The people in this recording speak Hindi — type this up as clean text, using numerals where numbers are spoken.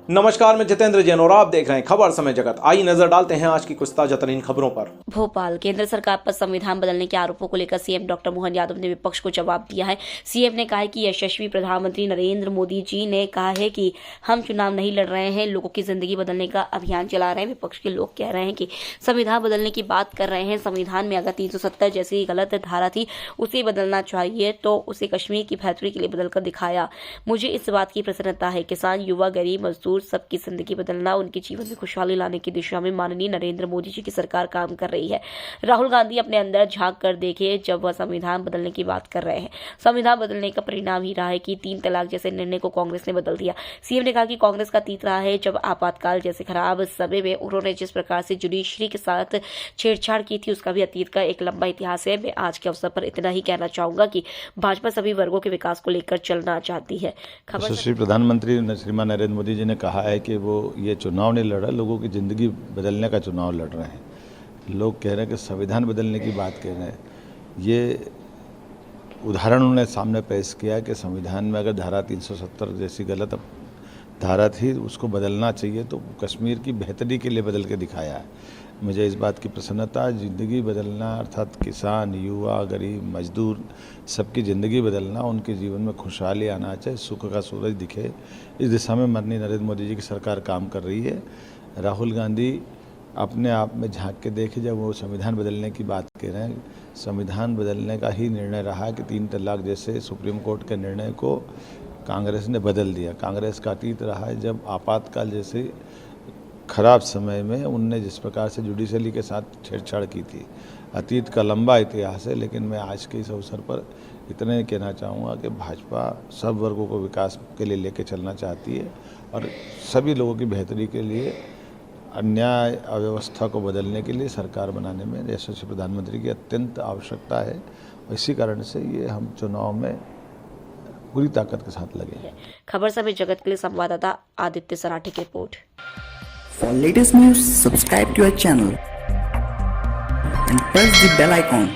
नमस्कार, मैं जितेंद्र जैन और आप देख रहे हैं खबर समय जगत। आइए नजर डालते हैं आज की कुछ ताजा तरीन खबरों पर। भोपाल। केंद्र सरकार पर संविधान बदलने के आरोपों को लेकर सीएम डॉक्टर मोहन यादव ने विपक्ष को जवाब दिया है। सीएम ने कहा है कि यशस्वी प्रधानमंत्री नरेंद्र मोदी जी ने कहा है कि हम चुनाव नहीं लड़ रहे हैं, लोगों की जिंदगी बदलने का अभियान चला रहे हैं। विपक्ष के लोग कह रहे हैं कि संविधान बदलने की बात कर रहे हैं। संविधान में अगर 370 जैसी गलत धारा थी उसे बदलना चाहिए तो उसे कश्मीर की बेहतरी के लिए बदलकर दिखाया। मुझे इस बात की प्रसन्नता है। किसान, युवा, गरीब, मजदूर सबकी जिंदगी बदलना, उनके जीवन में खुशहाली लाने की दिशा में माननीय नरेंद्र मोदी जी की सरकार काम कर रही है। राहुल गांधी अपने अंदर झांक कर देखे जब वह संविधान बदलने की बात कर रहे हैं। संविधान बदलने का परिणाम ही रहा है कि 3 तलाक जैसे निर्णय को कांग्रेस ने बदल दिया। सीएम ने कहा कि कांग्रेस का अतीत रहा है जब आपातकाल जैसे खराब समय में उन्होंने जिस प्रकार से जुडिशरी के साथ छेड़छाड़ की थी उसका भी अतीत का एक लंबा इतिहास है। मैं आज के अवसर पर इतना ही कहना चाहूंगा कि भाजपा सभी वर्गों के विकास को लेकर चलना चाहती है। यशस्वी प्रधानमंत्री श्रीमान नरेंद्र मोदी जी ने कहा है कि वो ये चुनाव नहीं लड़ रहा, लोगों की ज़िंदगी बदलने का चुनाव लड़ रहे हैं। लोग कह रहे हैं कि संविधान बदलने की बात कह रहे हैं। ये उदाहरण उन्होंने सामने पेश किया कि संविधान में अगर धारा 370 जैसी गलत धारा थी उसको बदलना चाहिए तो कश्मीर की बेहतरी के लिए बदल के दिखाया है। मुझे इस बात की प्रसन्नता, ज़िंदगी बदलना अर्थात किसान, युवा, गरीब, मजदूर सबकी ज़िंदगी बदलना, उनके जीवन में खुशहाली आना चाहिए, सुख का सूरज दिखे, इस दिशा में माननीय नरेंद्र मोदी जी की सरकार काम कर रही है। राहुल गांधी अपने आप में झांक के देखे जब वो संविधान बदलने की बात कह रहे हैं। संविधान बदलने का ही निर्णय रहा कि 3 तलाक जैसे सुप्रीम कोर्ट के निर्णय को कांग्रेस ने बदल दिया। कांग्रेस का अतीत रहा है जब आपातकाल जैसे खराब समय में उनने जिस प्रकार से जुडिशरी के साथ छेड़छाड़ की थी। अतीत का लंबा इतिहास है, लेकिन मैं आज के इस अवसर पर इतने कहना चाहूँगा कि भाजपा सब वर्गों को विकास के लिए लेके चलना चाहती है और सभी लोगों की बेहतरी के लिए, अन्याय अव्यवस्था को बदलने के लिए सरकार बनाने में यशस्वी प्रधानमंत्री की अत्यंत आवश्यकता है। और इसी कारण से ये हम चुनाव में पूरी ताकत के साथ लगे। खबर समय जगत के लिए संवाददाता आदित्य सराठी की report. For latest news, subscribe to our channel and press the bell icon.